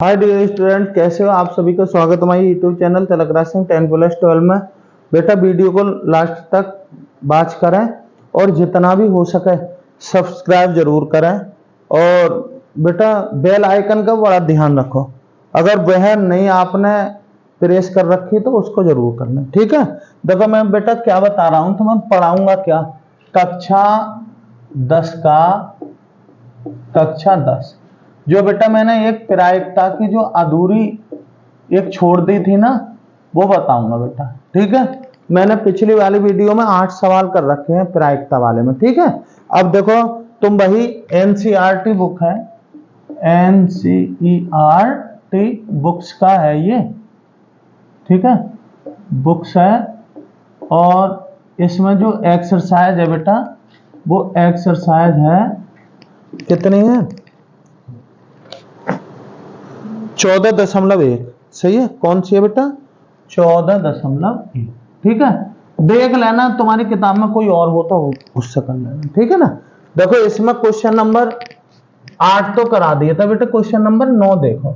Hi dear student, कैसे हो आप सभी का स्वागत है हमारे यूट्यूब चैनल तिलक राज सिंह 10+12 में। बेटा वीडियो को लास्ट तक वॉच करें और जितना भी हो सके सब्सक्राइब जरूर करें। और बेटा बेल आइकन का बड़ा ध्यान रखो, अगर वह नहीं आपने प्रेस कर रखी तो उसको जरूर कर लें, ठीक है। देखो मैं बेटा क्या बता रहा हूँ, तो मैं पढ़ाऊंगा क्या, कक्षा 10 का, कक्षा 10 जो बेटा मैंने एक प्रायिकता की जो अधूरी एक छोड़ दी थी ना, वो बताऊंगा बेटा, ठीक है। मैंने पिछली वाली वीडियो में 8 सवाल कर रखे हैं प्रायिकता वाले में, ठीक है। अब देखो तुम वही एनसीईआरटी बुक है, एनसीईआरटी बुक्स का है ये, ठीक है, बुक्स है। और इसमें जो एक्सरसाइज है बेटा, वो एक्सरसाइज है कितनी है, 14.1। सही है, कौन सी है बेटा, 14.1, ठीक है। देख लेना, तुम्हारी किताब में कोई और हो तो उससे कर लेना, ठीक है ना। देखो इसमें क्वेश्चन नंबर 8 तो करा दिया था बेटा, क्वेश्चन नंबर 9 देखो।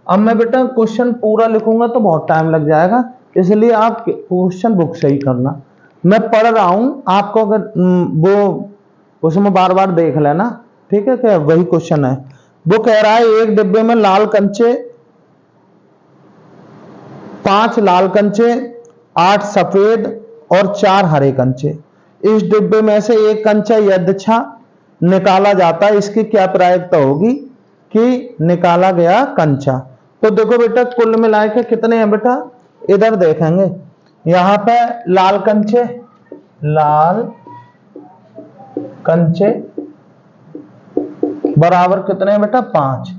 अब मैं बेटा क्वेश्चन पूरा लिखूंगा तो बहुत टाइम लग जाएगा, इसलिए आप क्वेश्चन बुक से ही करना। मैं पढ़ रहा हूं, आपको अगर वो उसमें बार बार देख लेना, ठीक है। क्या वही क्वेश्चन है, वो कह रहा है एक डिब्बे में लाल कंचे 5 लाल कंचे, 8 सफेद और 4 हरे कंचे। इस डिब्बे में से एक कंचा यदृच्छा निकाला जाता है, इसकी क्या प्रायिकता होगी कि निकाला गया कंचा। तो देखो बेटा कुल मिला के कितने हैं बेटा, इधर देखेंगे, यहां पे लाल कंचे, लाल कंचे बराबर कितने हैं बेटा, 5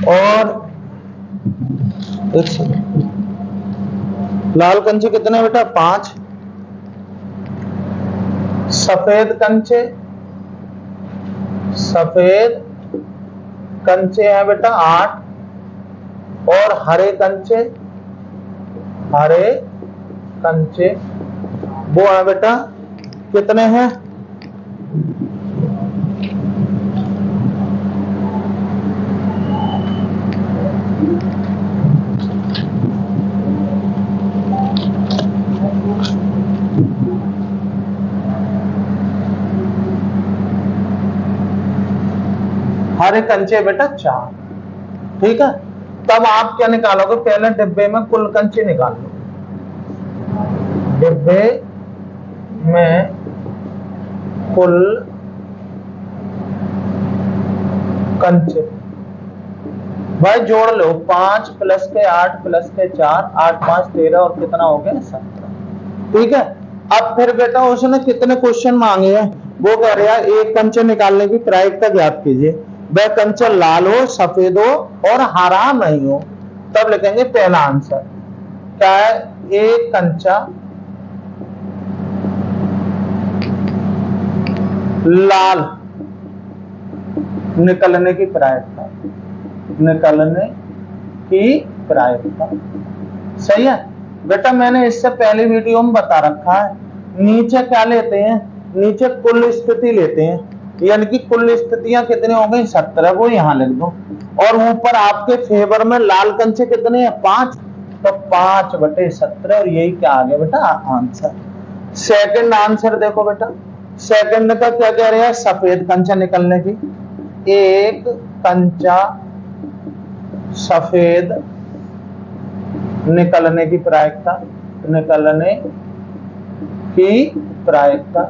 और लाल कंचे कितने बेटा, 5। सफेद कंचे, सफेद कंचे हैं बेटा 8 और हरे कंचे, हरे कंचे वो है बेटा कितने हैं, हरे कंचे बेटा 4, ठीक है। तब आप क्या निकालोगे, पहले डिब्बे में कुल कंचे निकाल लो, डिब्बे में कुल कंचे भाई जोड़ लो, 5 प्लस के 8 प्लस के 4, 8 5 13 और कितना हो गया 17, ठीक है। अब फिर बेटा उसने कितने क्वेश्चन मांगे हैं, वो कह रहा है एक कंचे निकालने की प्रायिकता ज्ञात कीजिए, वह कंचा लाल हो, सफेद हो और हरा नहीं हो। तब लिखेंगे पहला आंसर क्या है, एक कंचा लाल निकलने की प्रायिकता, निकलने की प्रायिकता, सही है बेटा। मैंने इससे पहले वीडियो में बता रखा है, नीचे क्या लेते हैं, नीचे कुल स्थिति लेते हैं, यानी कि कुल स्थितियां कितनी हो गई 17, वो यहां लिख दो। और ऊपर आपके फेवर में लाल कंचे कितने हैं 5, तो 5/17 और यही क्या आ गया बेटा आंसर। सेकंड आंसर देखो बेटा, सेकंड का क्या कह रहे हैं, सफेद कंचा निकलने की, एक कंचा सफेद निकलने की प्रायिकता, निकलने की प्रायिकता,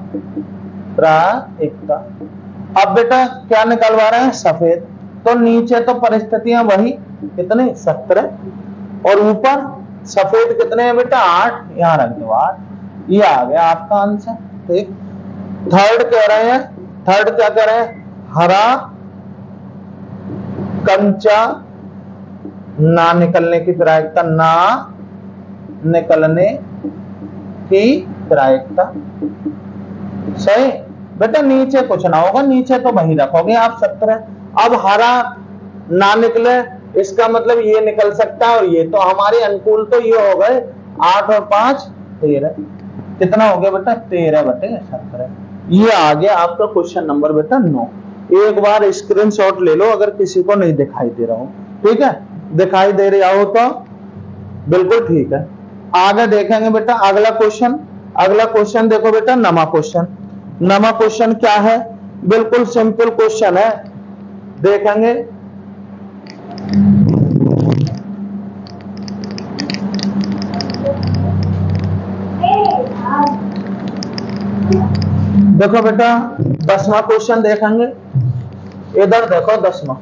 प्रायिकता। अब बेटा क्या निकलवा रहे हैं, सफेद, तो नीचे तो परिस्थितियां वही कितने 17 और ऊपर सफेद कितने हैं बेटा 8, यहां रख दो 8, ये आ गया आपका आंसर, ठीक। थर्ड कह रहे हैं, थर्ड क्या कह रहे हैं, हरा कंचा ना निकलने की प्रायिकता, ना निकलने की प्रायिकता, सही बेटा। नीचे कुछ ना होगा, नीचे तो वही रखोगे आप 17। अब हरा ना निकले, इसका मतलब ये निकल सकता है और ये, तो हमारे अनुकूल तो ये हो गए 8 और 5 13, कितना हो गया बेटा 13/17। ये आ गया आपका क्वेश्चन नंबर बेटा 9। एक बार स्क्रीनशॉट ले लो अगर किसी को नहीं दिखाई दे रहा हो। ठीक है, दिखाई दे रहा हो तो बिल्कुल ठीक है। आगे देखेंगे बेटा अगला क्वेश्चन। अगला क्वेश्चन देखो बेटा, नमा क्वेश्चन। नमा क्वेश्चन क्या है? बिल्कुल सिंपल क्वेश्चन है, देखेंगे। देखो बेटा 10वां क्वेश्चन देखेंगे। इधर देखो 10वां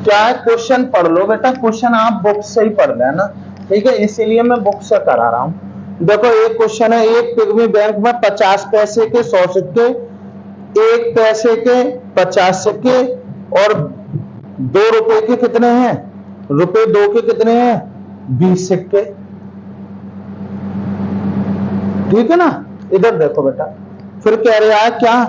क्या है, क्वेश्चन पढ़ लो बेटा। क्वेश्चन आप बुक से ही पढ़ लेना, ठीक है, इसीलिए मैं बुक से करा रहा हूं। देखो एक क्वेश्चन है, एक पिग्मी बैंक में 50 पैसे के 100 सिक्के, 1 पैसे के 50 सिक्के और 2 रुपए के कितने हैं? रुपए 2 के कितने हैं? 20 सिक्के। ठीक है ना। इधर देखो बेटा, फिर कह रहा है क्या,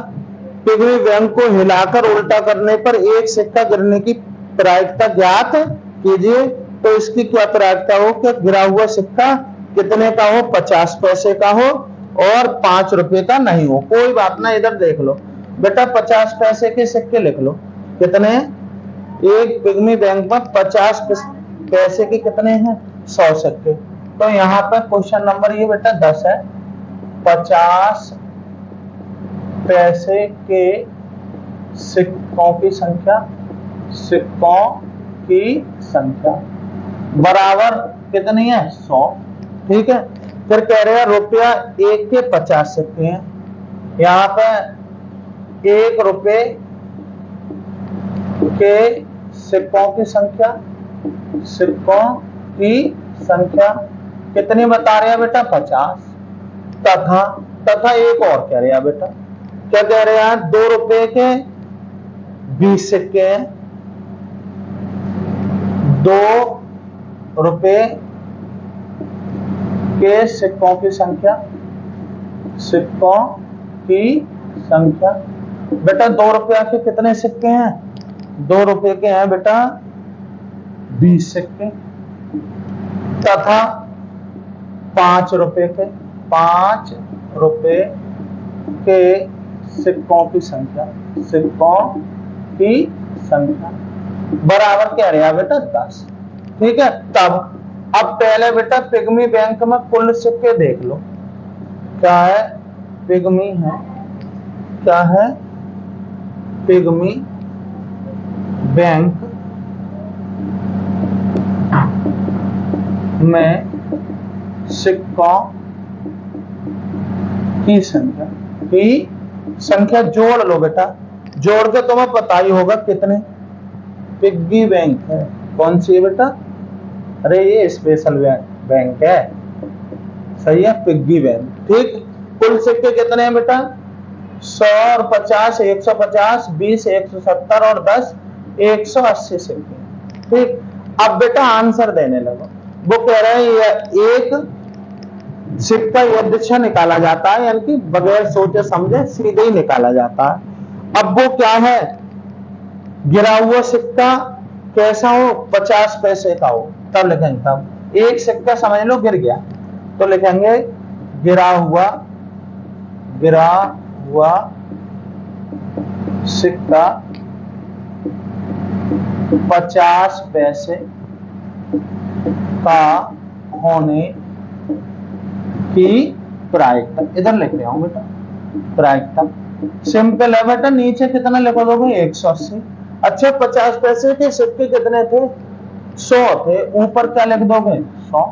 पिग्मी बैंक को हिलाकर उल्टा करने पर एक सिक्का गिरने की प्रायिकता ज्ञात कीजिए। तो इसकी क्या प्रायिकता हो कि गिरा हुआ सिक्का कितने का हो? 50 पैसे का हो और 5 रुपए का नहीं हो। कोई बात ना, इधर देख लो बेटा, 50 पैसे के सिक्के लिख लो। कितने? एक पिग्मी बैंक में 50 पैसे के कितने हैं? 100 सिक्के। तो यहाँ पर क्वेश्चन नंबर ये बेटा 10 है। 50 पैसे के सिक्कों की संख्या, सिक्कों की संख्या बराबर कितनी है? 100। ठीक है, फिर कह रहे हैं रुपया 1 के 50 सिक्के हैं। यहाँ पे 1 रुपए के सिक्कों की संख्या, सिक्कों की संख्या कितनी बता रहे हैं बेटा? 50। तथा एक और कह रहे हैं बेटा, क्या कह रहे हैं? 2 रुपए के 20 सिक्के हैं। 2 रुपए के सिक्कों की संख्या, सिक्कों की संख्या बेटा 2 रुपया के कितने सिक्के हैं? 2 रुपए के हैं बेटा 20 सिक्के। तथा 5 रुपए के, 5 रुपए के सिक्कों की संख्या, सिक्कों की संख्या बराबर क्या रहा बेटा? 10। ठीक है, तब अब पहले बेटा पिग्मी बैंक में कुल सिक्के देख लो। क्या है? पिग्मी है, क्या है? पिग्मी बैंक में सिक्कों की संख्या जोड़ लो बेटा। जोड़ के तुम्हें पता ही होगा कितने। पिग्गी बैंक है, कौन सी है बेटा? अरे ये स्पेशल बैंक है, सही है, पिग्गी बैंक। ठीक, कुल सिक्के कितने हैं बेटा? 100 और 50, 150, 20, 170 और 10, 180 सिक्के। ठीक, अब बेटा आंसर देने लगो। वो कह रहे हैं एक सिक्का यदृच्छा निकाला जाता है, यानी कि बगैर सोचे समझे सीधे ही निकाला जाता है। अब वो क्या है? गिरा हुआ सिक्का कैसा हो? 50 पैसे का हो, तब लिखेंगे। तब एक सिक्का समझ लो गिर गया, तो लिखेंगे गिरा हुआ सिक्का 50 पैसे का होने की प्रायिकता। इधर लिख रहा हूं बेटा प्रायिकता। सिंपल है बेटा, नीचे कितना लिखो दोगे? 180। अच्छा 50 पैसे के सिक्के कितने थे? 100 थे। ऊपर क्या लिख दोगे? 100।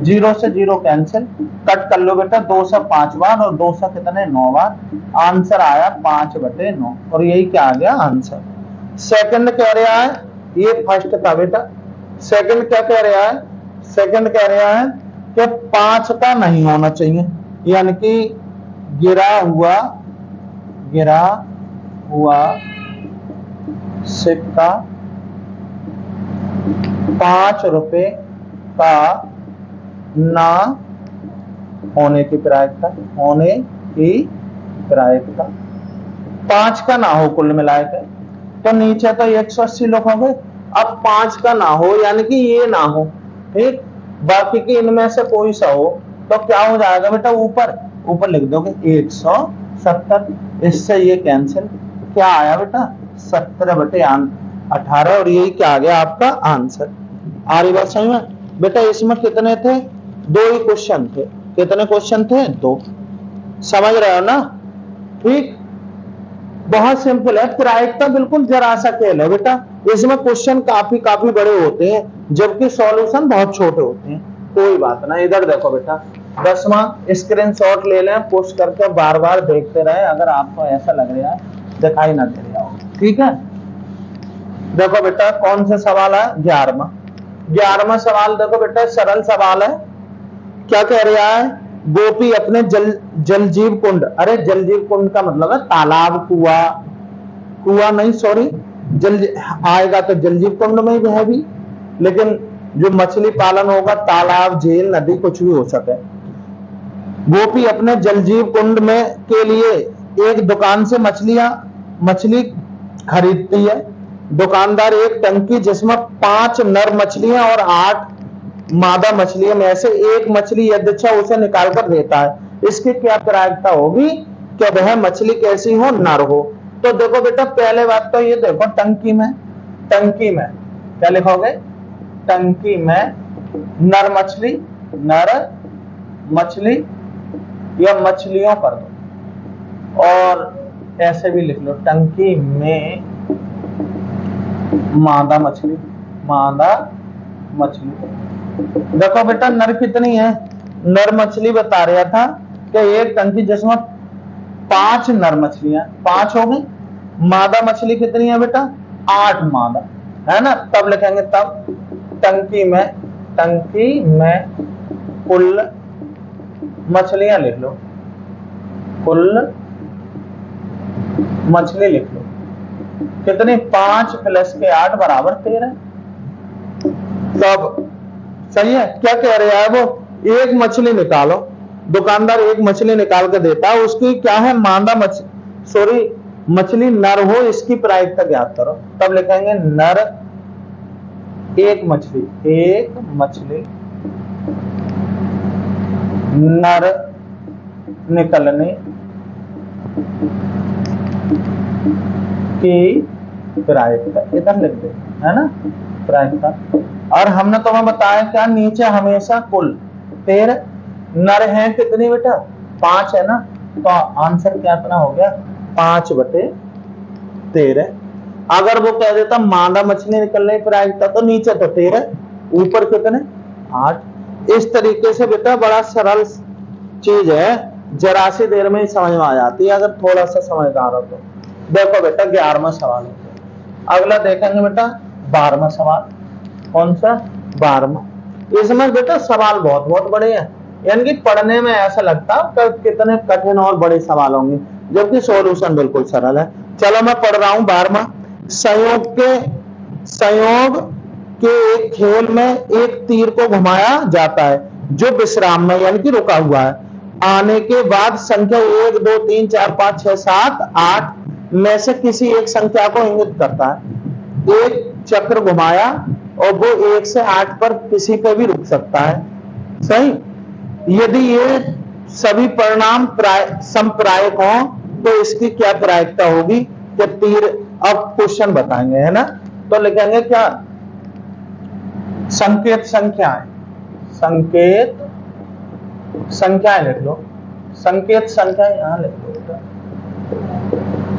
0 से 0 कैंसिल, कट कर लो बेटा। 2 से 5 बार और 2 से कितने? 9 बार। आंसर आया 5/9 और यही क्या आ गया आंसर। सेकंड कह रहा है, ये फर्स्ट था बेटा। सेकंड क्या कह रहा है? सेकंड कह रहा है कि 5 का नहीं होना चाहिए, यानी कि गिरा हुआ सिक्का 5 रुपए का ना होने की प्रायिकता, होने की प्रायिकता 5 का ना हो कुल मिलाकर। तो नीचे तो 180 लिखोगे। अब 5 का ना हो यानी कि ये ना हो, ठीक, बाकी के इनमें से कोई सा हो, तो क्या हो जाएगा बेटा? ऊपर लिख दोगे 170। इससे ये कैंसिल, क्या आया बेटा 17/18 और यही क्या आ गया आपका आंसर। आ रही बात समझ में बेटा। इसमें कितने थे 2 ही क्वेश्चन थे। कितने क्वेश्चन थे 2। समझ रहे हो ना। ठीक बहुत सिंपल है। प्रायिकता बिल्कुल जरा सा खेल है बेटा। इसमें क्वेश्चन काफी बड़े होते हैं जबकि सॉल्यूशन बहुत छोटे होते हैं। कोई बात ना। इधर देखो बेटा 10वां स्क्रीनशॉट ले लें पोस्ट करके बार बार देखते रहे अगर आपको ऐसा लग रहा है दिखाई ना दे रहा हो। ठीक है देखो बेटा कौन सा सवाल है 11वां सवाल देखो बेटा सरल सवाल है। क्या कह रहा है गोपी अपने जलजीव कुंड। अरे जलजीव कुंड का मतलब है तालाब कुआ नहीं सॉरी जल आएगा तो जलजीव कुंड में ही है भी। लेकिन जो मछली पालन होगा तालाब झील नदी कुछ भी हो सके। गोपी अपने जलजीव कुंड में के लिए एक दुकान से मछली खरीदती है। दुकानदार एक टंकी जिसमें 5 नर मछलियां और 8 मादा मछलियों में से एक मछली यदृच्छा उसे निकाल कर देता है। इसकी क्या प्रायिकता होगी कि वह मछली कैसी हो नर हो। तो देखो बेटा पहले बात तो ये देखो टंकी में क्या लिखोगे टंकी में नर मछली या मछलियों कर दो और ऐसे भी लिख लो टंकी में मादा मछली। देखो बेटा नर कितनी है नर मछली बता रहा था कि एक टंकी जिसमें 5 नर मछलियां 5 हो गई। मादा मछली कितनी है बेटा 8 मादा है ना। तब लिखेंगे तब टंकी में कुल मछलियां लिख लो कुल मछली लिख लो कितनी 5 + के 8 = 13। तब सही है। क्या कह रहा है वो एक मछली निकालो। दुकानदार एक मछली निकाल के देता है उसकी क्या है मादा मछली नर हो इसकी प्रायिकता ज्ञात करो। तब लिखेंगे नर एक मछली नर निकलने की प्रायिकता इधर लिख दे है ना प्रायिकता। और हमने तुम्हें बताया क्या नीचे हमेशा कुल 13 नर हैं कितनी बेटा 5 है ना। तो आंसर क्या इतना हो गया 5/13। अगर वो कह देता मादा मछली निकलने की प्रायिकता तो नीचे तो 13 ऊपर कितने 8। इस तरीके से बेटा बड़ा सरल चीज है जरा सी देर में ही समझ में आ जाती है अगर थोड़ा सा समझदार हो तो। देखो बेटा 11वां सवाल है। अगला देखेंगे बेटा 12वां सवाल। कौन सा 12वां। इसमें बेटा सवाल बहुत बड़े हैं यानी कि पढ़ने में ऐसा लगता है कितने कठिन और बड़े सवाल होंगे जबकि सॉल्यूशन बिल्कुल सरल है। चलो मैं पढ़ रहा हूं 12वां। संयोग के एक खेल में एक तीर को घुमाया जाता है जो विश्राम में यानी कि रुका हुआ है आने के बाद संख्या 1 2 3 4 5 6 7 8 में से किसी एक संख्या को इंगित करता है। एक चक्र घुमाया और वो 1 से 8 पर किसी पर भी रुक सकता है। सही। यदि ये सभी परिणाम संप्रायक हों तो इसकी क्या प्रायिकता होगी कि तीर। अब क्वेश्चन बताएंगे है ना। तो लिखेंगे क्या संकेत संख्याएं लिख लो। संकेत संख्याएं यहां लिख लो।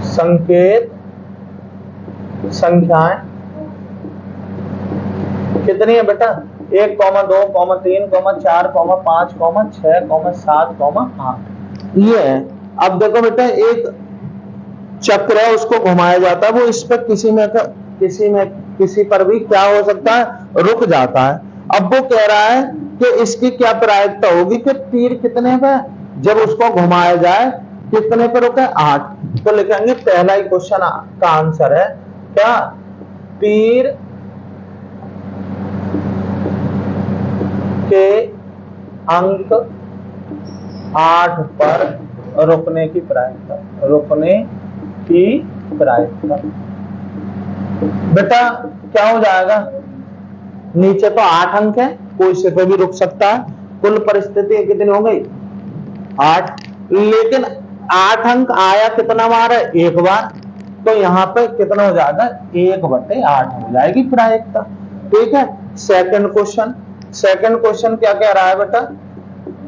संकेत संख्याएं कितनी है बेटा 1, 2, 3, 4, 5, 6, 7, 8 ये है। अब देखो बेटा एक चक्र है उसको घुमाया जाता है वो इस पर किसी पर भी क्या हो सकता है रुक जाता है। अब वो कह रहा है कि इसकी क्या प्रायिकता होगी कि तीर कितने पे जब उसको घुमाया जाए कितने पे रुके 8। तो लिखेंगे पहला ही क्वेश्चन का आंसर है क्या तीर के अंक 8 पर रुकने की प्रायिकता बेटा क्या हो जाएगा नीचे तो 8 अंक है कोई से भी रुक सकता है। कुल परिस्थिति कितनी हो गई 8 लेकिन 8 अंक आया कितना बार है एक बार। तो तो यहाँ पे कितना हो जाएगा, 1/8 हो जाएगी प्रायिकता। ठीक है। सेकंड क्वेश्चन क्या कह रहा है बेटा,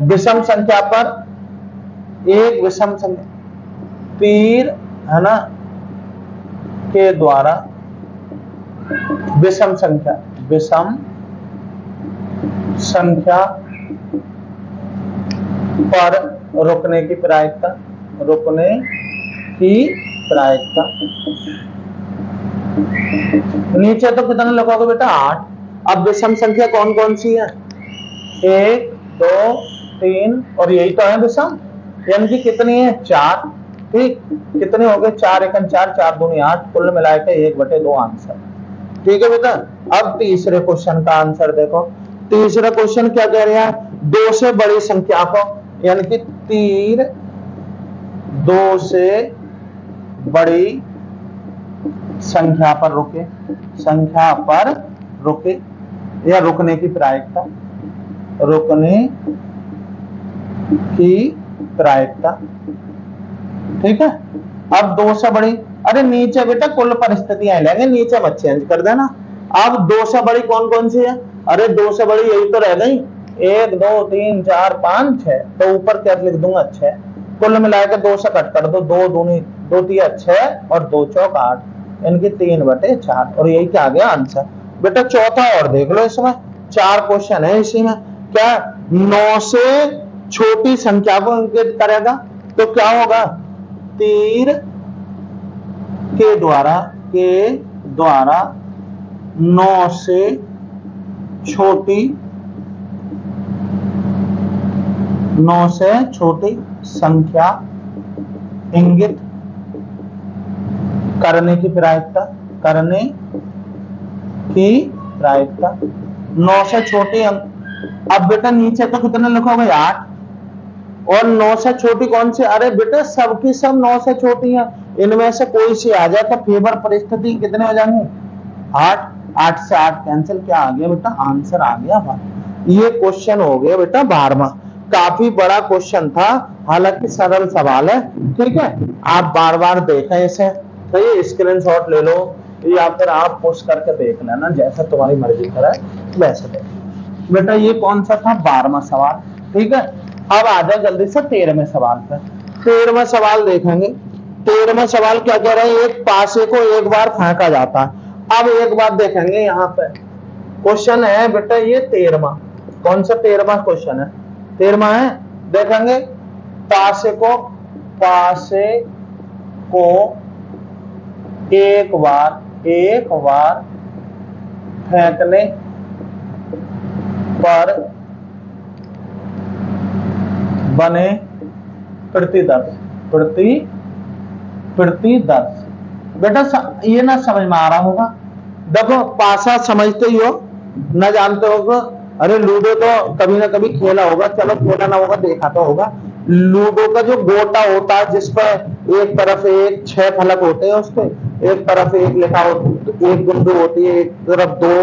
विषम संख्या पर एक विषम संख्या तीर है ना के द्वारा विषम संख्या पर रुकने की प्रायिकता नीचे तो कितना लिखोगे बेटा, 8। अब विषम संख्या कौन कौन सी है, 1 2 3 और यही तो है विषम, यानी कि कितनी है, 4। ठीक, कितने हो गए, 4 1 4 4 दूनी 8, कुल मिलाकर 1/2 आंसर। ठीक है बेटा। अब तीसरे क्वेश्चन का आंसर देखो। तीसरा क्वेश्चन क्या कह रहा है, 2 से बड़ी संख्या को, यानी कि तीर 2 से बड़ी संख्या पर रुके या रुकने की प्रायिकता। ठीक है। अब 2 से बड़ी, अरे नीचे बेटा कुल परिस्थितियां लेंगे, नीचे मत चेंज कर देना। अब 2 से बड़ी कौन कौन सी है, अरे 2 से बड़ी यही तो रह गई, 1 2 3 4 5 6, तो ऊपर क्या लिख दूंगा, 6। कुल मिलाकर 2 से कट कर दो, 2 दूनी 2 3 6 और 2 चौक 8, इनकी 3/4 और यही क्या आ गया आंसर। बेटा चौथा और देख लो, इसमें 4 क्वेश्चन है, इसी में क्या 9 से छोटी संख्या को इंगित करेगा, तो क्या होगा, तीर के द्वारा 9 से छोटी संख्या इंगित करने की प्रायिकता 9 से छोटी। अब बेटा नीचे तो कितने लिखोगे, 8, और 9 से छोटी कौन सी, अरे बेटा सबकी सब 9 से छोटी है, इनमें से कोई सी आ जाए तो फेवर परिस्थिति कितने हो जाएंगे, 8। 8 से 8 कैंसिल, क्या आ गया बेटा, आंसर आ गया। ये क्वेश्चन हो गया बेटा 12वां। काफी बड़ा क्वेश्चन था, हालांकि सरल सवाल है। ठीक है, आप बार बार देखें इसे, तो ये स्क्रीनशॉट ले लो या फिर आप पोस्ट करके देख लेना, जैसा तुम्हारी मर्जी करे वैसे देख। बेटा ये कौन सा था, 12वां सवाल। ठीक है। अब आ जाए जल्दी से 13वें सवाल पर। 13वां सवाल देखेंगे। 13वां सवाल क्या कह रहे हैं, एक पासे को एक बार फेंका जाता है। अब एक बात देखेंगे, यहाँ पे क्वेश्चन है बेटा ये 13वां, कौन सा 13वां क्वेश्चन है, 13वां है। देखेंगे, पासे को एक बार फेंकने पर बने प्रतिदर्श। बेटा ये ना समझ में आ रहा होगा, देखो पासा समझते ही हो, न जानते होगा, अरे लूडो तो कभी ना कभी खेला होगा, चलो खेला ना होगा देखा तो होगा। लूडो का जो गोटा होता है, जिस पर एक तरफ 6 फलक होते हैं, उसपे एक तरफ 1 लिखा होता है, 1 बिंदु होती है, एक तरफ 2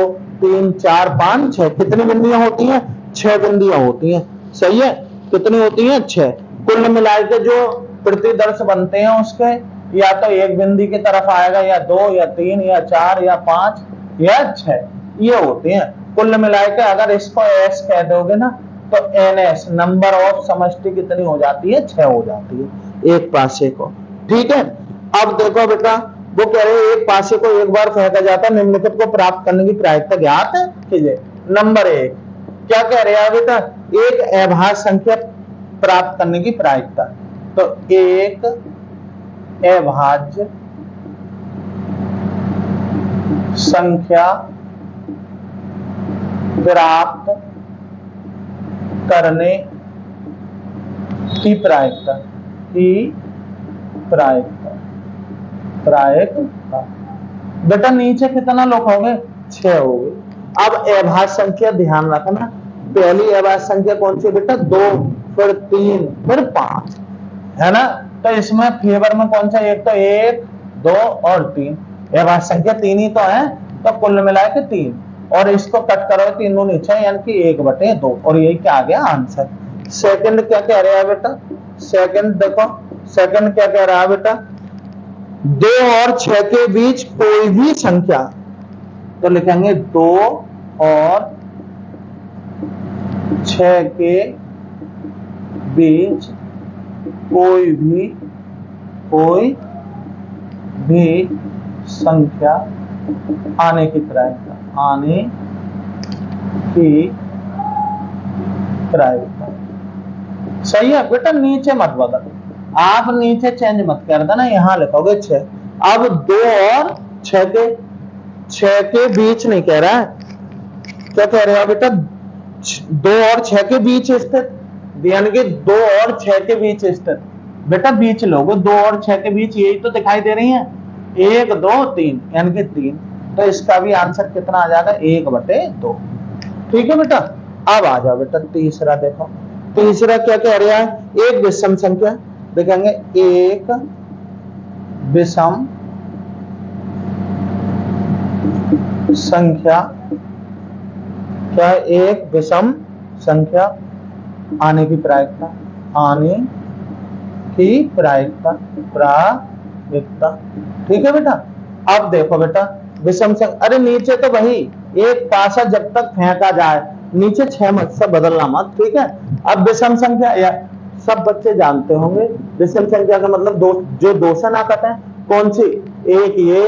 3 4 5 6, कितनी बिंदियां होती हैं, 6 बिंदियां होती हैं। सही है, कितनी होती हैं, 6। कुल मिलाकर के जो प्रतिदर्श बनते हैं उसके, या तो 1 बिंदी की तरफ आएगा, या 2 या 3 या 4 या 5 या 6, ये होते हैं। कुल मिलाकर अगर इसको एस कह दोगे ना, तो NS नंबर ऑफ समष्टि कितनी हो जाती है, 6 हो जाती है एक पासे को। ठीक है। अब देखो बेटा, वो कह रहे हैं एक पासे को एक बार फेंका जाता है, निम्नलिखित को प्राप्त करने की प्रायिकता ज्ञात कीजिए। नंबर 1 क्या कह रहे हैं बेटा, एक अभाज्य संख्या प्राप्त करने की प्रायिकता। तो एक अभाज्य संख्या प्राप्त करने की प्रायिकता बेटा नीचे कितना लिखोगे, 6 हो गए। अब अभाज्य संख्या ध्यान रखना, पहली अभाज्य संख्या कौन सी बेटा, 2 फिर 3 फिर 5 है ना, तो इसमें फेवर में कौन सा, एक तो 1 2 और 3, अभाज्य संख्या 3 ही तो है, तो कुल मिला के 3, और इसको कट करो तीनों नीचे, यानी कि 1/2, और यही क्या आ गया आंसर। सेकंड क्या कह रहा है बेटा, सेकंड देखो, सेकंड क्या कह रहा है बेटा, 2 और 6 के बीच कोई भी संख्या, तो लिखेंगे 2 और 6 के बीच कोई भी संख्या आने की प्रायिकता। सही है बेटा, नीचे मत बदल, आप नीचे चेंज मत कर देना, यहां लिखोगे 6। अब 2 और 6 के बीच नहीं कह रहा है, क्या कह रहे हो बेटा, 2 और 6 के बीच स्थित, यानी कि 2 और 6 के बीच स्थित। बेटा बीच लोगे, 2 और 6 के बीच यही तो दिखाई दे रही है, 1 2 3, यानी कि 3। तो इसका भी आंसर कितना आ जाएगा, 1/2। ठीक है बेटा। अब आ जाओ बेटा तीसरा, देखो तीसरा क्या कह रहा है, एक विषम संख्या, देखेंगे एक विषम संख्या, क्या एक विषम संख्या आने की प्रायिकता, ठीक है बेटा। अब देखो बेटा विषम संख्या, अरे नीचे तो वही एक पासा जब तक फेंका जाए, नीचे 6 मत से बदलना मत, ठीक है। अब विषम संख्या, या सब बच्चे जानते होंगे विषम संख्या का मतलब दो, जो 2 से ना कटे, कौन सी, एक ये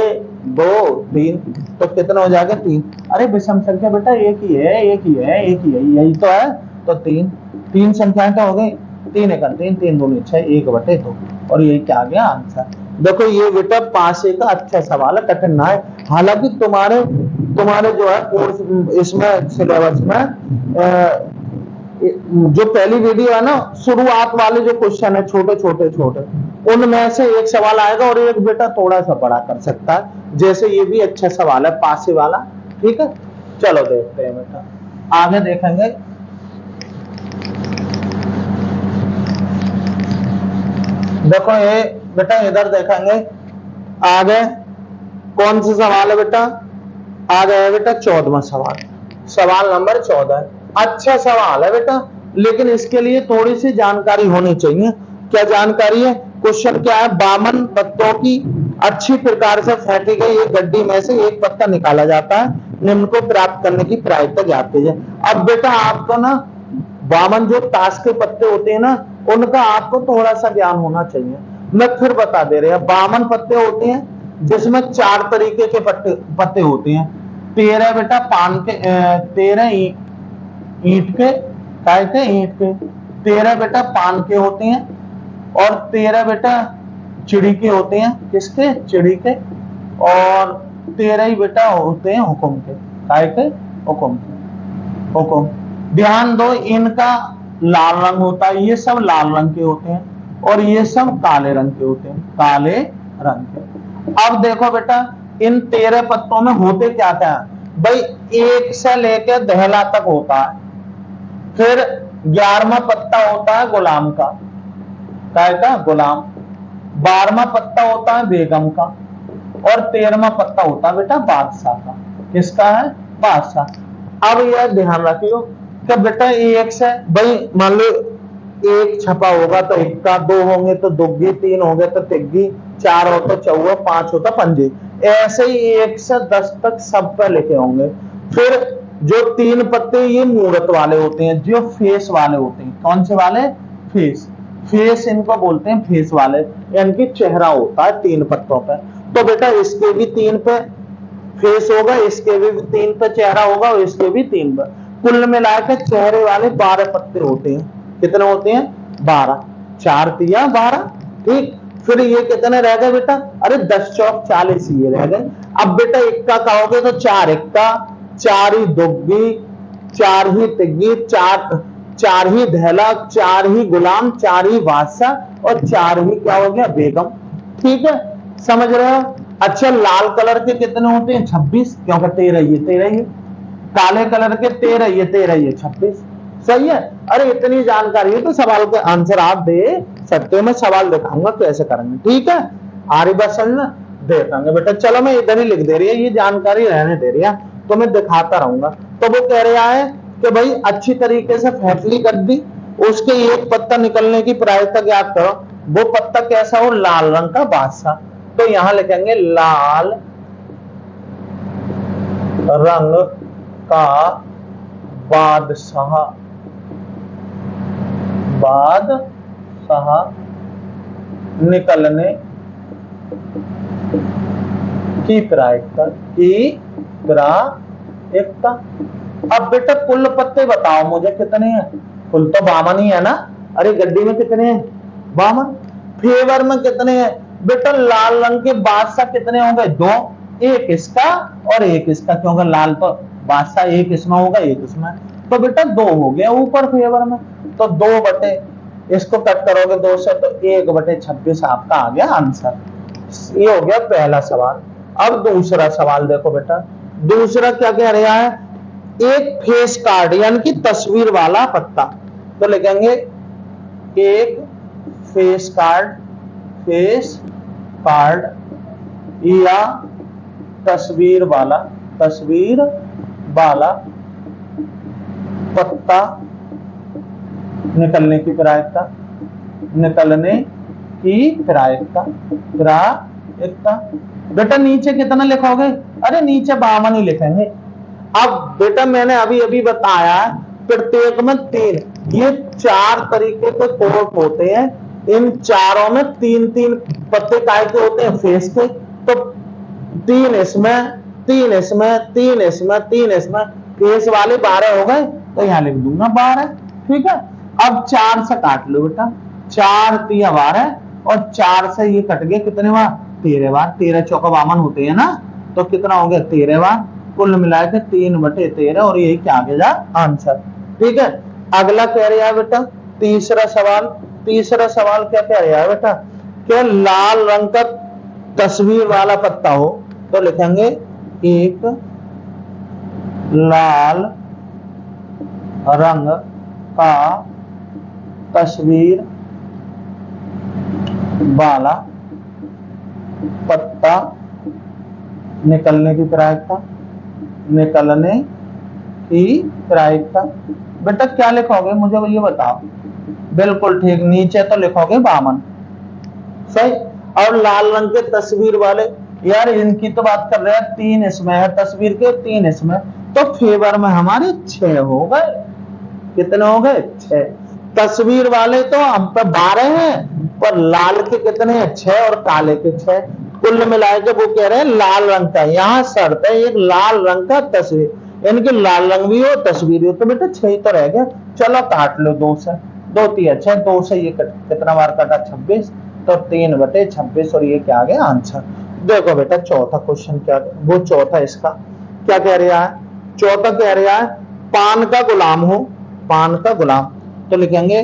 2 3, तो कितना हो जाएगा 3। अरे विषम संख्या बेटा एक ही है, यही तो है, तो 3 संख्याएं तो हो गई, 3 1 3, 3 2 6, 1/2, और ये क्या आ गया आंसर। देखो ये बेटा पासे का अच्छा सवाल है, कठिन ना है। हालांकि तुम्हारे जो है कोर्स इसमें सिलेबस में जो पहली वीडियो है ना, शुरुआत वाले जो क्वेश्चन है छोटे, उनमें से एक सवाल आएगा और एक बेटा थोड़ा सा बड़ा कर सकता है, जैसे ये भी अच्छा सवाल है पासे वाला, ठीक है। चलो देखते हैं बेटा, आगे देखेंगे। देखो ये बेटा इधर देखेंगे, आगे कौन सा सवाल है बेटा, आ गया है बेटा 14वां सवाल, सवाल नंबर 14। अच्छा सवाल है बेटा, लेकिन इसके लिए थोड़ी सी जानकारी होनी चाहिए। क्या जानकारी है, क्वेश्चन क्या है, 52 पत्तों की अच्छी प्रकार से फेंकी गई एक गड्डी में से एक पत्ता निकाला जाता है, निम्न को प्राप्त करने की प्रायिकता ज्ञात कीजिए। अब बेटा आपको ना 52 जो ताश के पत्ते होते हैं ना, उनका आपको थोड़ा सा ज्ञान होना चाहिए। मैं फिर बता दे रहे हैं, 52 पत्ते होते हैं जिसमें 4 तरीके के पत्ते होते हैं। 13 बेटा पान के, 13 ईंट के, काय के ईंट के, 13 बेटा पान के होते हैं, और 13 बेटा चिड़ी के होते हैं, किसके, चिड़ी के, और 13 ही बेटा होते हैं हुकुम के, काय के, हुकुम के, हुकुम। ध्यान दो, इनका लाल रंग होता है, ये सब लाल रंग के होते हैं, और ये सब काले रंग के होते हैं, काले रंग के। अब देखो बेटा इन 13 पत्तों में होते क्या क्या है भाई, 1 से लेकर दहला तक होता है, फिर 11वां पत्ता होता है गुलाम का, काय का, गुलाम। 12वां पत्ता होता है बेगम का, और 13वां पत्ता होता है बेटा बादशाह का, किसका है, बादशाह। अब यह ध्यान रखियो कि बेटा 1 से, भाई मान लो 1 छपा होगा तो इक्का, 2 होंगे तो दुग्गी, 3 होंगे तो तिग्गी, 4 हो तो चौवा, 5 हो तो पंजी, ऐसे ही 1 से 10 तक सब पे लिखे होंगे। फिर जो 3 पत्ते ये मूर्त वाले होते हैं, जो फेस वाले होते हैं, कौन से वाले, फेस इनको बोलते हैं, फेस वाले, यानी कि चेहरा होता है 3 पत्तों पे। तो बेटा इसके भी 3 पे फेस होगा, इसके भी 3 पे चेहरा होगा, और इसके भी 3 पे, कुल मिलाकर चेहरे वाले 12 पत्ते होते हैं। कितने होते हैं, 12, 4 तिया 12, ठीक। फिर ये कितने रह गए बेटा, अरे 10 चौक 40 ये रह गए। अब बेटा इक्का कहोगे तो 4 इक्का, 4 ही दुग्गी, 4 ही तिग्गी, 4 ही दहला, 4 ही गुलाम, 4 ही बादशाह, और 4 ही क्या हो गया, बेगम। ठीक है, समझ रहे हो। अच्छा लाल कलर के कितने होते हैं, 26, क्योंकि 13 ये, काले कलर के 13 ये 26। सही है। अरे इतनी जानकारी है तो सवाल के आंसर आप दे सकते हो, मैं सवाल दिखाऊंगा कैसे करेंगे, ठीक है। आ रही बात समझ में, देखेंगे बेटा। चलो मैं इधर ही लिख दे रही है, ये जानकारी रहने दे रही है, तो मैं दिखाता रहूंगा। तो वो कह रहा है कि भाई अच्छी तरीके से फैसली कर दी, उसके एक पत्ता निकलने की प्रायिकता ज्ञात करो। वो पत्ता कैसा हो, लाल रंग का बादशाह। तो यहां लिखेंगे लाल रंग का बादशाह, बादशाह निकलने की प्रायिकता, की प्रायिकता। अब बेटा कुल पत्ते बताओ मुझे कितने हैं? कुल तो 52 ही है ना। अरे गड्डी में कितने हैं? 52। फेवर में कितने हैं? बेटा लाल रंग के बादशाह कितने होंगे? 2, एक इसका और एक इसका, क्योंकि लाल तो बादशाह एक इसमें होगा एक इसमें, तो बेटा 2 हो गया ऊपर फेवर में। तो 2 बटे, इसको कट करोगे 2 से तो 1/26 आपका आ गया आंसर। ये हो गया पहला सवाल। अब दूसरा सवाल देखो बेटा, दूसरा क्या कह रहा है? एक फेस कार्ड यानी कि तस्वीर वाला पत्ता, तो लिखेंगे एक फेस कार्ड, फेस कार्ड या तस्वीर वाला, तस्वीर वाला पत्ता निकलने की प्रायिकता, निकलने की प्रायिकता, प्रायिकता। बेटा नीचे कितना लिखोगे? अरे नीचे 52 ही लिखेंगे। अब बेटा मैंने अभी अभी बताया प्रत्येक में 3, ये 4 तरीके के कोड होते हैं। इन चारों में 3-3 पत्ते काय के होते हैं? फेस के। तो 3 इसमें, 3 इसमें, 3 इसमें, 3 इसमें, फेस वाले 12 हो गए, तो यहां लिख दूंगा 12। ठीक है। अब 4 से काट लो बेटा, 4 3 12 और 4 से ये कट गए कितने बार? 13 बार। 13 चौका 52 होते हैं ना, तो कितना हो गया? 13 बार। कुल मिला के 3/13 और यही क्या आ गया आंसर। ठीक है। अगला कह रहा है बेटा तीसरा सवाल। तीसरा सवाल क्या कह रहा है बेटा? क्या लाल रंग का तस्वीर वाला पत्ता हो, तो लिखेंगे एक लाल रंग का तस्वीर वाला पत्ता निकलने की प्रायिकता, निकलने की प्रायिकता। बेटा क्या लिखोगे मुझे ये बताओ? बिल्कुल ठीक, नीचे तो लिखोगे 52। सही। और लाल रंग के तस्वीर वाले, यार इनकी तो बात कर रहे हैं, 3 इसमें है तस्वीर के, 3 इसमें, तो फेवर में हमारे 6 हो गए। कितने हो गए? 6। तस्वीर वाले तो हम पे 12 हैं, पर लाल के कितने हैं? 6 और काले के 6। कुल मिलाए के वो कह रहे हैं लाल रंग का, यहाँ शर्त है एक लाल रंग का तस्वीर, यानी कि लाल रंग भी हो तस्वीर भी हो, तो बेटा 6 तो रह गया। चलो काट लो 2 से, 2 3 6, 2 से ये कितना बार कटा? 26, तो 3/26 और ये क्या आ गया आंसर। देखो बेटा चौथा क्वेश्चन क्या, वो चौथा इसका क्या कह रहा है? चौथा कह रहा है पान का गुलाम हो, पान का गुलाम, तो लिखेंगे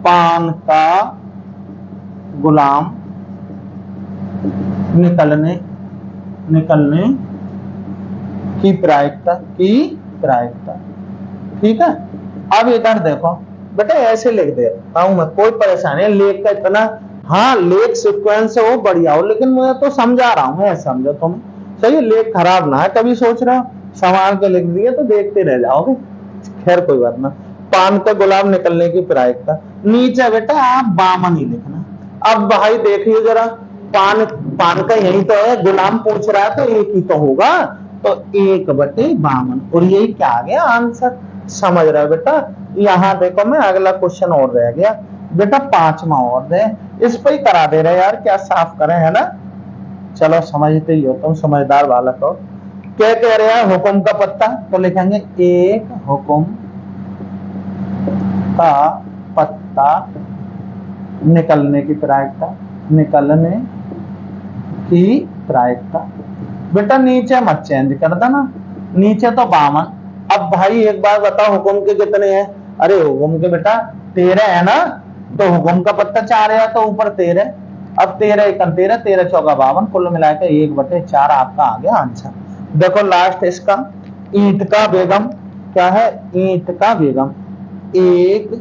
पान का गुलाम निकलने, निकलने की प्रायिकता, की प्रायिकता। ठीक है। अब इधर देखो बेटा, ऐसे लिख देता हूं मैं, कोई परेशानी है, लेख का इतना, हाँ लेख सीक्वेंस हो बढ़िया हो, लेकिन मैं तो समझा रहा हूं, ऐसा समझो तुम। सही, लेख खराब ना है, कभी सोच रहा संभाल के लिख दिए तो देखते रह जाओगे। खैर कोई बात ना। पान का गुलाम निकलने की प्रायिकता, नीचे बेटा आप 52 ही लिखना। अब भाई देखिए जरा, पान, पान का यही तो है, गुलाम पूछ रहा है तो एक ही तो होगा, तो 1/52 और यही क्या आ गया आंसर। समझ रहे हो बेटा? यहाँ देखो मैं अगला क्वेश्चन और रह गया बेटा, 5वां और दे, इस पे ही करा दे रहे यार, क्या साफ करें, है ना। चलो समझते ही हो तुम, समझदार बालक हो। क्या कह रहे हैं? हुक्म का पत्ता, तो लिखेंगे एक हुक्म का पत्ता निकलने की प्रायिकता, निकलने की प्रायिकता। बेटा नीचे मत चेंज कर देना, नीचे तो 52। अब भाई एक बार बताओ हुक्म के कितने हैं? अरे हुक्म के बेटा 13 है ना, तो हुक्म का पत्ता 4 है तो ऊपर 13। अब 13 1 13, 13 चौका 52, कुल मिलाकर 1/4 आपका आ गया आंसर। देखो लास्ट इसका, ईंट का बेगम, क्या है? ईंट का बेगम, एक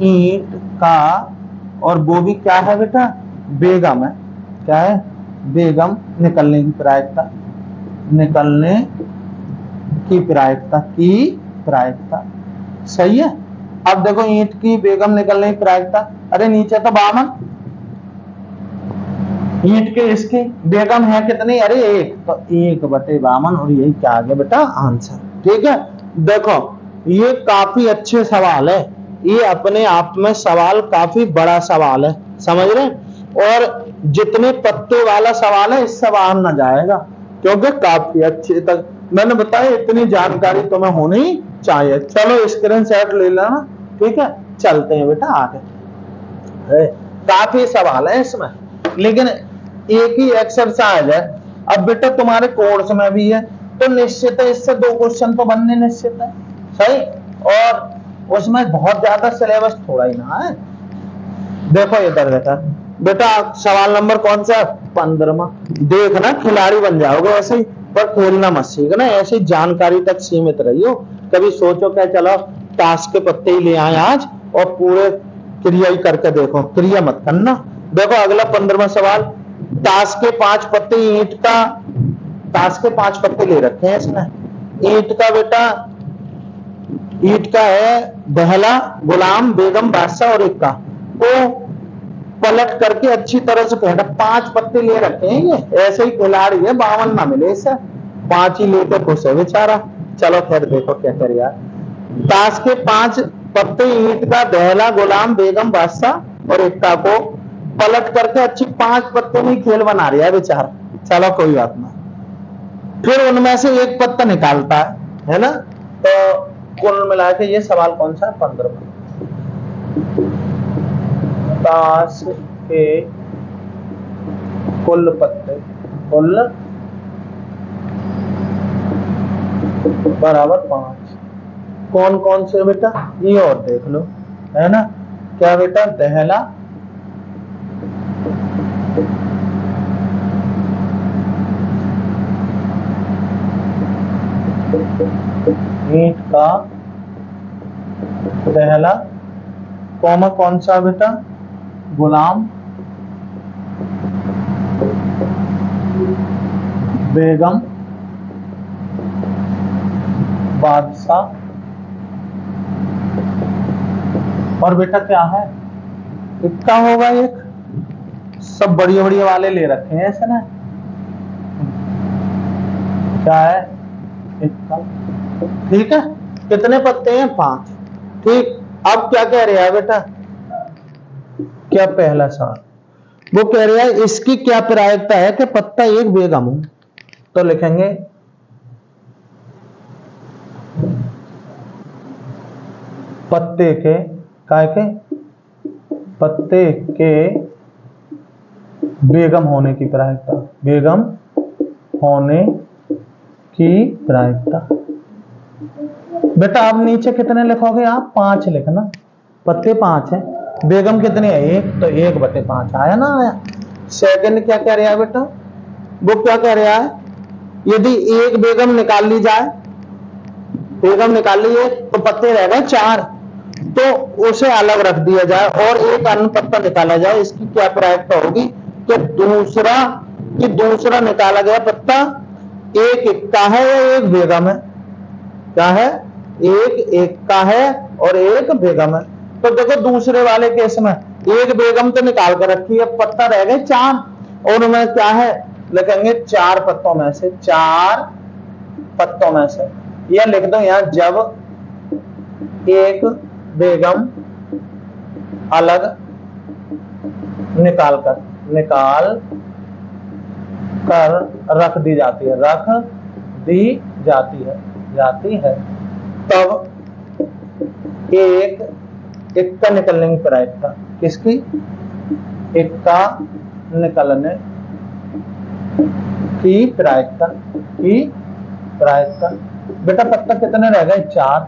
ईंट का, और वो भी क्या है बेटा? बेगम है। क्या है? बेगम निकलने की प्रायिकता, निकलने की प्रायिकता, की प्रायिकता। सही है। अब देखो ईंट की बेगम निकलने की प्रायिकता, अरे नीचे तो 52, ईंट के इसके बेगम है कितनी, अरे एक, तो 1/52 और यही क्या आ गया बेटा आंसर। ठीक है, देखो ये काफी अच्छे सवाल है, ये अपने आप में सवाल काफी बड़ा सवाल है, समझ रहे। और जितने पत्ते वाला सवाल है इससे बाहर ना जाएगा, क्योंकि काफी अच्छे तक मैंने बताया, इतनी जानकारी तुम्हें होनी चाहिए। चलो स्क्रीनशॉट ले लेना, ठीक है, चलते हैं बेटा आगे। काफी सवाल है इसमें, लेकिन एक ही एक्सरसाइज है। अब बेटा तुम्हारे कोर्स में भी है, तो निश्चित है इससे 2 क्वेश्चन तो बनने निश्चित है, सही। और उसमें बहुत ज्यादा सिलेबस थोड़ा ही ना है। देखो इधर बेटा सवाल नंबर कौन सा, 15वां। देखना खिलाड़ी बन जाओगे ऐसे ही, पर खेलना मत सीखना, ऐसी जानकारी तक सीमित रहियो। कभी सोचो क्या चलो ताश के पत्ते ही ले आए आज और पूरे क्रिया ही करके देखो, क्रिया मत करना। देखो अगला 15वां सवाल, ताश के 5 पत्ते ईंट का, ताश के 5 पत्ते ले रखे हैं इसमें, ईंट का बेटा, ईंट का है बहला, गुलाम, बेगम, बादशाह और इक्का को पलट करके अच्छी तरह से फेंटा। 5 पत्ते ले रखे हैं, ये ऐसे ही खिलाड़ी है, 52 ना मिले इससे, 5 ही लेके खुश है बेचारा। चलो फिर देखो क्या करे यार, ताश के 5 पत्ते ईंट का दहला, गुलाम, बेगम, बादशाह और इक्का को पलट करके अच्छी 5 पत्ते में खेल बना रहा है बेचारा। चलो कोई बात ना, फिर उनमें से एक पत्ता निकालता है ना। तो कुल मिला के ये सवाल कौन सा है, 15वां। ताश के कुल पत्ते, कुल बराबर 5, कौन कौन से बेटा, ये और देख लो, है ना। क्या बेटा, दहला, ईंट का दहला, कौमा कौन सा बेटा, गुलाम, बेगम, बादशाह और बेटा क्या है, इक्का होगा एक। सब बढ़िया बढ़िया वाले ले रखे हैं ऐसे ना, क्या है, इक्का। ठीक है, कितने पत्ते हैं, 5। ठीक, अब क्या कह रहे हैं बेटा, क्या पहला सवाल वो कह रहा है इसकी क्या प्रायिकता है कि पत्ता एक बेगम हो। तो लिखेंगे पत्ते के, काय के, पत्ते के बेगम होने की प्रायिकता, बेगम होने की प्रायिकता। बेटा अब नीचे कितने लिखोगे आप, 5 लिखना, पत्ते 5 है, बेगम कितनी है, 1, तो 1/5 आया ना, आया। सेकंड क्या कह रहा है बेटा, वो क्या कह रहा है, यदि एक बेगम निकाल ली जाए, बेगम निकाल ली तो पत्ते रह गए 4, तो उसे अलग रख दिया जाए और एक अन्य पत्ता निकाला जाए, इसकी क्या प्रायिकता होगी कि दूसरा निकाला गया पत्ता एक इक्का है या एक बेगम है, क्या है, एक इक्का है और एक बेगम है। तो देखो दूसरे वाले केस में एक बेगम तो निकाल कर रखी है, पत्ता रह गए 4 और उनमें क्या है, लिखेंगे 4 पत्तों में से, 4 पत्तों में से, या लिख दो यहां जब एक बेगम अलग निकाल कर रख दी जाती है, तब एक इक्का निकलने की प्रायिकता, किसकी, इक्का निकलने की प्रायिकता, बेटा पत्ता कितने रह गए, 4,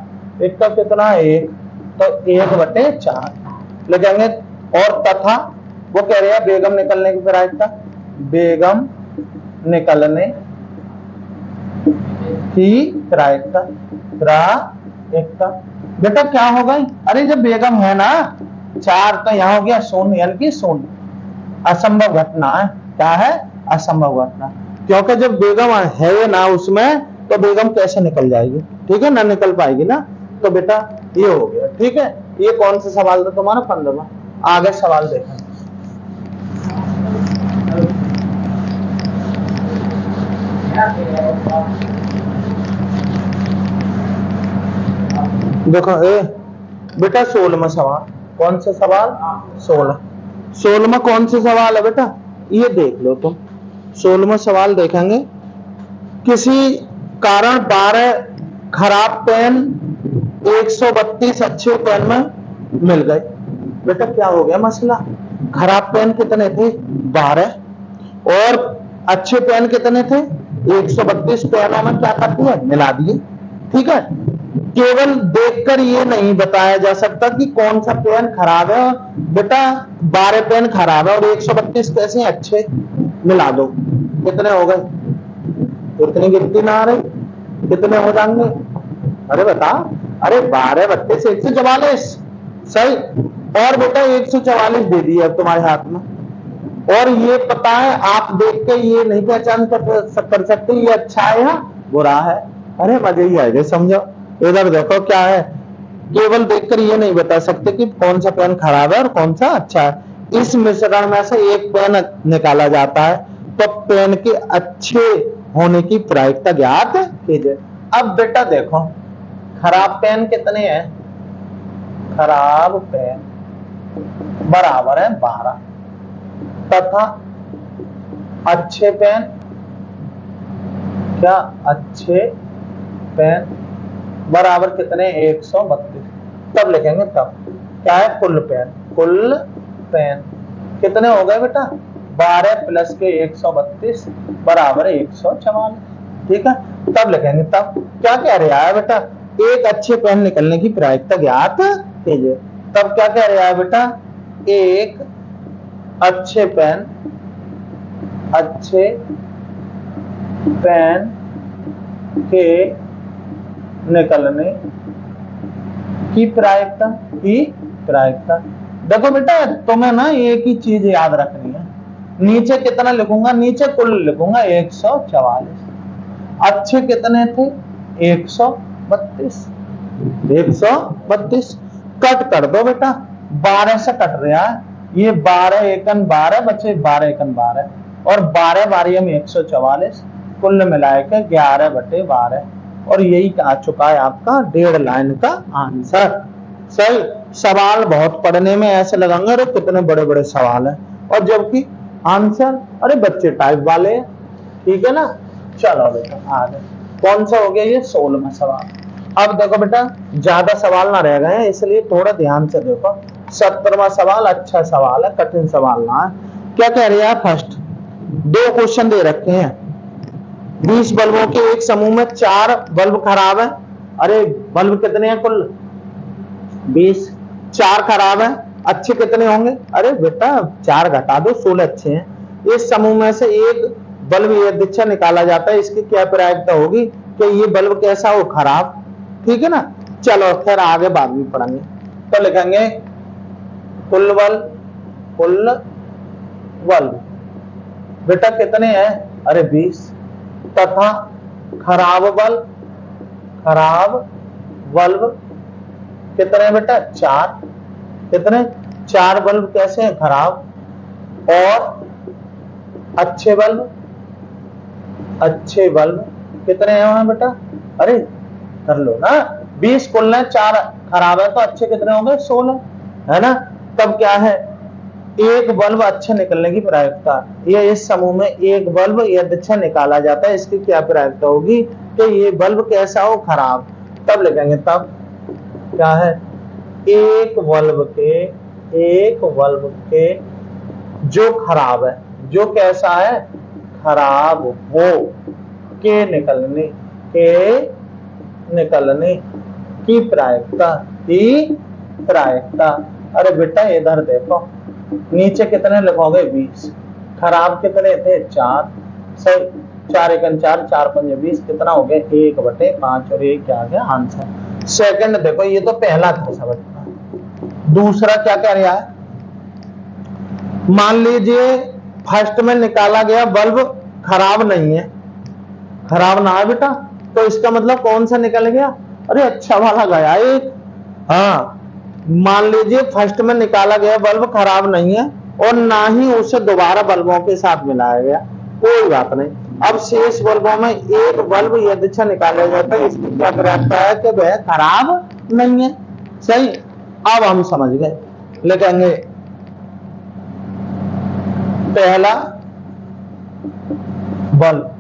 इक्का कितना, 1, तो 1/4 लिखेंगे। और तथा वो कह रहे हैं बेगम निकलने की प्रायिकता, बेगम निकलने की प्रायिकता, बेटा क्या होगा, अरे जब बेगम है ना 4 तो यहां हो गया 0, यानी कि 0, असंभव घटना है, क्या है, असंभव घटना, क्योंकि जब बेगम है ना उसमें तो बेगम कैसे निकल जाएगी, ठीक है ना, निकल पाएगी ना। तो बेटा ये हो गया, ठीक है। ये कौन सा सवाल था तुम्हारा, 15वां। आगे सवाल देखा, देखो ए बेटा 16वां सवाल, कौन सा सवाल? 16वां कौन सा सवाल है बेटा? ये देख लो तुम। 16वां सवाल देखेंगे, किसी कारण 12 खराब पेन 132 अच्छे पेन में मिल गए। बेटा क्या हो गया मसला? खराब पेन कितने थे? 12, और अच्छे पेन कितने थे? 132 पेनों में क्या कर दिए? मिला दिए। ठीक है, केवल देखकर ये नहीं बताया जा सकता कि कौन सा पेन खराब है। बेटा 12 पेन खराब है और 132 कैसे अच्छे? मिला दो, कितने हो गए? इतनी गिनती ना आ रही, कितने हो जाएंगे? अरे बता। अरे 12 32 144, सही। और बेटा 144 दे दिए अब तुम्हारे हाथ में, और ये पता है, आप देख के ये नहीं पहचान कर सकते ये अच्छा है या बुरा है। अरे मजे ही आएगा, समझो। इधर देखो क्या है, केवल देखकर ये नहीं बता सकते कि कौन सा पेन खराब है और कौन सा अच्छा है। इस मिश्रण में से एक पेन निकाला जाता है, तो पेन के अच्छे होने की प्रायिकता ज्ञात कीजिए। अब बेटा देखो, खराब पेन कितने हैं? खराब पेन बराबर है 12, तथा अच्छे पेन, क्या अच्छे पेन बराबर कितने? 132। तब लिखेंगे, तब क्या है? कुल पेन। कुल पेन कितने हो गए बेटा? 12 प्लस के 132 बराबर 144। ठीक है, तब लिखेंगे, तब क्या कह रहा है बेटा? एक अच्छे पेन निकलने की प्रायिकता ज्ञात कीजिए। तब क्या कह रहा है बेटा? एक अच्छे पेन के निकलने की प्रायिकता। देखो बेटा, तुम्हें ना एक ही चीज याद रखनी है, नीचे कितना लिखूंगा? नीचे कुल लिखूंगा 144। अच्छे कितने थे? 132। 132 कट कर दो बेटा, 12 से कट रहा है, ये 12 एकन 12 बचे, 12 एकन 12, और 12 बारी में 144, कुल मिलाए के 11/12, और यही आ चुका है आपका 1.5 लाइन का आंसर। सही। सवाल बहुत पढ़ने में ऐसे लगेंगे, अरे कितने बड़े बड़े सवाल है, और जबकि आंसर अरे बच्चे टाइप वाले हैं। ठीक है ना? चलो बेटा आगे, कौन सा हो गया? ये 16वां सवाल। अब देखो बेटा, ज्यादा सवाल ना रह गए हैं, इसलिए थोड़ा ध्यान से देखो। 17वां सवाल अच्छा सवाल है, कठिन सवाल ना है। क्या कह रहे हैं? फर्स्ट 2 क्वेश्चन दे रखे हैं, 20 बल्बों के एक समूह में 4 बल्ब खराब है। अरे बल्ब कितने हैं? कुल 20, 4 खराब है, अच्छे कितने होंगे? अरे बेटा 4 घटा दो, 16 अच्छे हैं। इस समूह में से एक बल्ब यदृच्छा निकाला जाता है, इसकी क्या प्रायिकता होगी कि ये बल्ब कैसा हो? खराब। ठीक है ना? चलो फिर आगे बाद में पढ़ेंगे। तो लिखेंगे कुल बल्ब बेटा कितने हैं? अरे 20, तथा खराब बल्ब कितने बेटा? 4। कितने? 4 बल्ब कैसे हैं? खराब। और अच्छे बल्ब कितने हैं बेटा? अरे कर लो ना, 20 कुल है, 4 खराब है, तो अच्छे कितने होंगे? 16, है ना? तब क्या है? एक बल्ब अच्छे निकलने की प्रायिकता, ये इस समूह में एक बल्ब यदृच्छा निकाला जाता है, इसकी क्या प्रायिकता होगी कि ये बल्ब कैसा हो? खराब। तब लिखेंगे, तब क्या है? एक बल्ब के जो खराब है, जो कैसा है? खराब हो, के निकलने की प्रायिकता। अरे बेटा इधर देखो, नीचे कितने लिखोगे? 20, खराब कितने थे? 4, सही। 4 एकन 4, 4 पंजे 20, कितना हो गया? 1/5, और ये क्या आ गया? आंसर। सेकंड देखो, ये तो पहला था समझना। दूसरा क्या कह रहा है? मान लीजिए फर्स्ट में निकाला गया बल्ब खराब नहीं है, खराब ना है बेटा, तो इसका मतलब कौन सा निकल गया? अरे अच्छा वाला गया एक। हाँ, मान लीजिए फर्स्ट में निकाला गया बल्ब खराब नहीं है, और ना ही उसे दोबारा बल्बों के साथ मिलाया गया, कोई बात नहीं, अब शेष बल्बों में एक बल्ब यदि निकाला जाता है, इसकी क्या प्राप्तता है कि वह खराब नहीं है। सही, अब हम समझ गए। लिखेंगे पहला बल्ब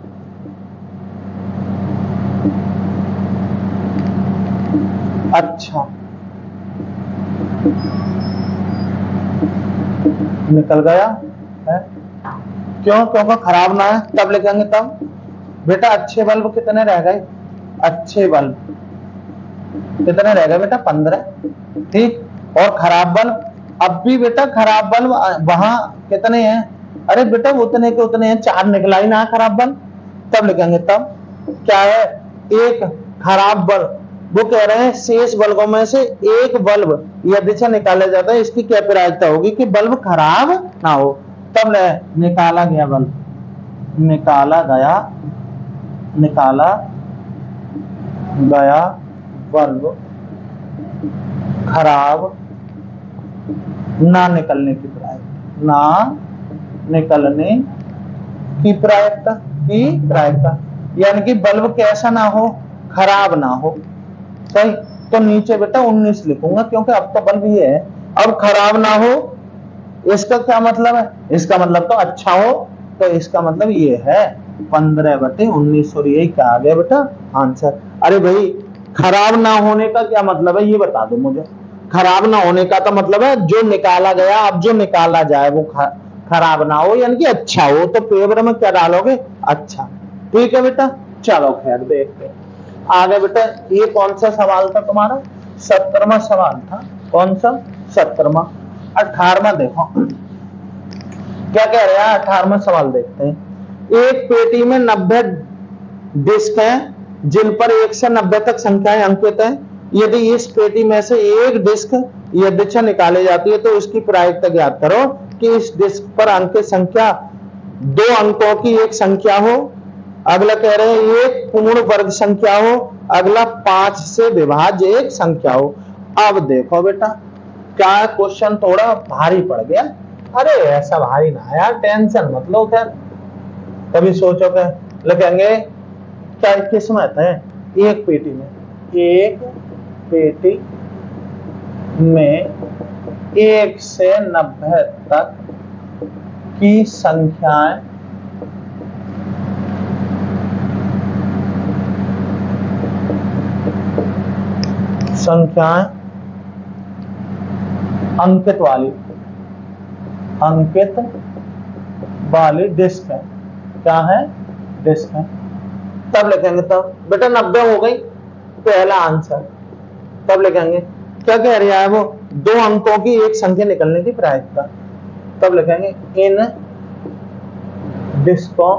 अच्छा निकल गया है, क्यों? क्योंकि खराब ना है। तब लिखेंगे तब बेटा अच्छे बल्ब कितने रह गए? अच्छे बल्ब कितने रह गए बेटा? 15। ठीक, और खराब बल्ब, अब भी बेटा खराब बल्ब वहां कितने हैं? अरे बेटा उतने के उतने हैं, 4 निकला ही ना खराब बल्ब। तब लिखेंगे तब क्या है? एक खराब बल्ब, वो कह रहे हैं शेष बल्बों में से एक बल्ब यदि से निकाला जाता है, इसकी क्या प्रायिकता होगी कि बल्ब खराब ना हो। तब निकाला गया बल्ब, निकाला गया बल्ब खराब ना निकलने की प्रायिकता, यानी कि बल्ब कैसा ना हो? खराब ना हो। सही, तो नीचे बेटा 19 लिखूंगा, क्योंकि अब तो बल्ब ये है। अब खराब ना हो, इसका क्या मतलब है? इसका मतलब तो अच्छा हो, तो इसका मतलब ये है 15/19। और यही क्या आ गया बेटा? आंसर। अरे भाई खराब ना होने का क्या मतलब है, ये बता दो मुझे। खराब ना होने का तो मतलब है जो निकाला गया, अब जो निकाला जाए वो खराब ना हो, यानी कि अच्छा हो। तो पेपर में क्या डालोगे? अच्छा। ठीक है बेटा, चलो खैर देखते हैं आगे। बेटा ये कौन सा सवाल था तुम्हारा? 17वां सवाल था। कौन सा? 17वां। 18वां देखो क्या कह रहे हैं। 18वां सवाल देखते हैं। एक पेटी में 90 डिस्क हैं जिन पर 1 से 90 तक संख्याएं अंकित हैं। यदि इस पेटी में से एक डिस्क यदि निकाली जाती है तो उसकी प्रायिकता ज्ञात करो कि इस डिस्क पर अंकित संख्या 2 अंकों की एक संख्या हो। अगला कह रहे हैं एक पूर्ण वर्ग संख्या हो। अगला 5 से विभाज्य एक संख्या हो। अब देखो बेटा क्या क्वेश्चन थोड़ा भारी पड़ गया। अरे ऐसा भारी ना यार, टेंशन मत लो। खैर कभी सोचोगे लिखेंगे क्या किस्मत है। एक पेटी में 1 से 90 तक की संख्याएं अंकित वाली डिस्क है। क्या है? डिस्क है। तब लिखेंगे तब बेटा 90 हो गई, पहला आंसर। तब लिखेंगे क्या कह रहा है वो? 2 अंकों की एक संख्या निकलने की प्रायिकता। तब लिखेंगे इन डिस्कों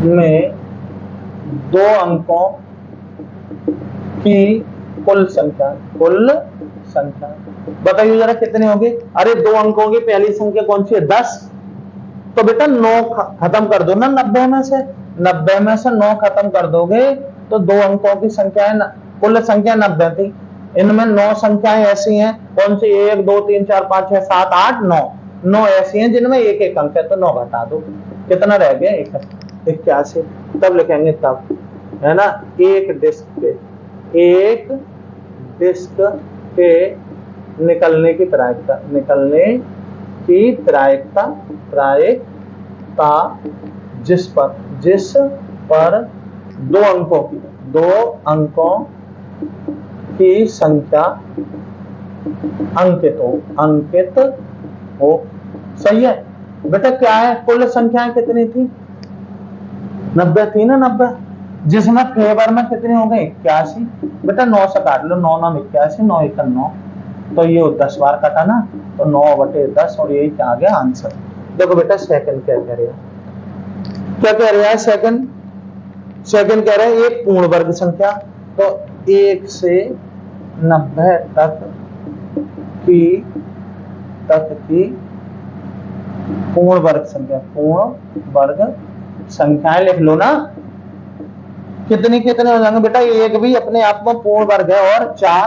में 2 अंकों की कुल संख्या बताइए जरा कितनी होगी? अरे 2 अंकों की पहली संख्या कौन सी है? 10। तो बेटा 9 खत्म कर दो ना 90 में से। 90 में से 9 खत्म कर दोगे तो 2 अंकों की संख्या है, कुल संख्या 90 थी। इनमें 9 संख्याएं ऐसी हैं, कौन सी? 1 2 3 4 5 6 7 8 9। 9 ऐसी हैं जिनमें एक एक अंक है, तो 9 घटा दो, कितना रह गया? 81। तब लिखेंगे तब, है ना, एक डिस्क के निकलने की प्रायिकता जिस पर 2 अंकों की संख्या अंकित हो। सही है बेटा। क्या है? कुल संख्याएं कितनी थी? 90 थी ना। 90 जिसमें फेवर में कितनी हो गई? 81। बेटा 9 से काट लो, 9 9 81, 9 1 9। तो ये 10 बार कटा ना, तो 9/10। और यही क्या आ गया? आंसर। देखो बेटा सेकंड क्या कह रहा है? सेकंड कह रहा है एक पूर्ण वर्ग संख्या। तो 1 से 90 तक की पूर्ण वर्ग संख्याएं लिख लो ना। कितने हो जाएंगे बेटा? एक भी अपने आप में पूर्ण वर्ग है, और 4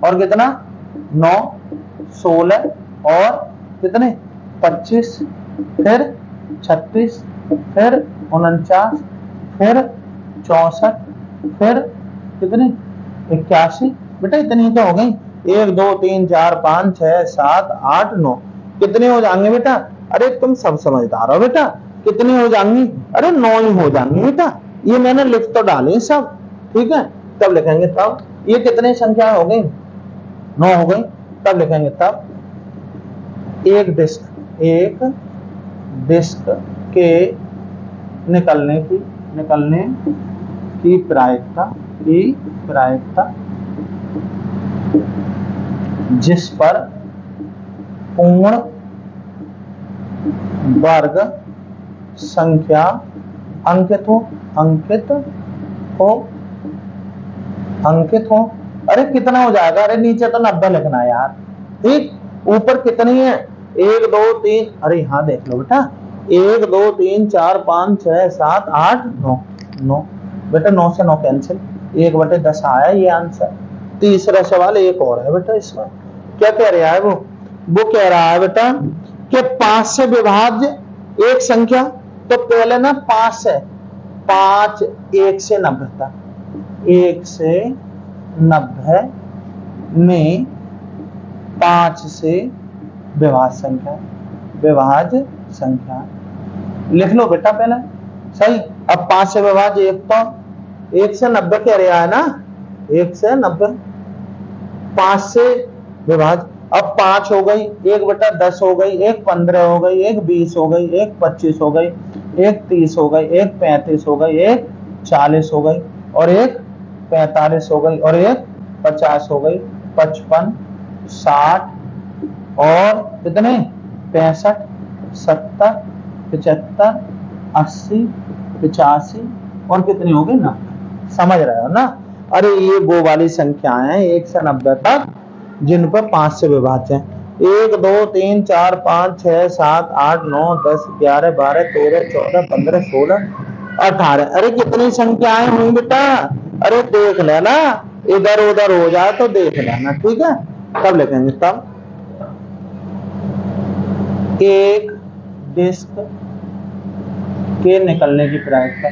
और कितना? 9 16 और कितने? 25, फिर 36, फिर 49, फिर 64, फिर कितनी 81। बेटा इतनी तो हो गई। 1 2 3 4 5 6 7 8 9 कितने हो जाएंगे बेटा? अरे तुम सब समझदार हो बेटा। कितनी हो जाएंगी? अरे 9 ही हो जाएंगी बेटा। ये मैंने लिख तो डाली सब, ठीक है। तब लिखेंगे तब ये कितनी संख्या हो गई? 9 हो गई। तब लिखेंगे तब एक डिस्क के निकलने की प्रायिकता जिस पर पूर्ण वर्ग संख्या अंकित हो। अरे कितना हो जाएगा? अरे नीचे तो 90 लिखना है यार, ठीक। ऊपर कितनी है? 1 2 3, अरे यहाँ देख लो बेटा, 1 2 3 4 5 6 7 8 9 बेटा। 9 से 9 कैंसिल, 1/10 आया ये आंसर। तीसरा सवाल एक और है बेटा, इसमें क्या कह रहा है? वो कह रहा है बेटा कि 5 से विभाज्य एक संख्या। तो पहले ना 5 1 से 90 तक, 1 से 90 में 5 से विभाज्य संख्या लिख लो बेटा पहले, सही। अब 5 से विभाज्य एक, तो 1 से 90 कह रहा है ना, 1 से 90, 5 से विभाज्य। अब 5 हो गई, 1/10 हो गई, 1 15 हो गई, 1 20 हो गई, 1 25 हो गई, 1 30 हो गई, 1 35 हो गई, 1 40 हो गई, और 1 45 हो गई, और 1 50 हो गई, 55 60 और कितने 65 70 75 80 85 और कितनी हो गई ना, समझ रहे हो ना। अरे ये वो वाली संख्याएं हैं 1 से 90 तक जिन पर 5 से विभाज्य है। 1 2 3 4 5 6 7 8 9 10 11 12 13 14 15 16 18। अरे कितनी संख्याएं हुई बेटा? अरे देख लेना, इधर उधर हो जाए तो देख लेना, ठीक है। तब लिखेंगे तब एक डिस्क के निकलने की प्रायिकता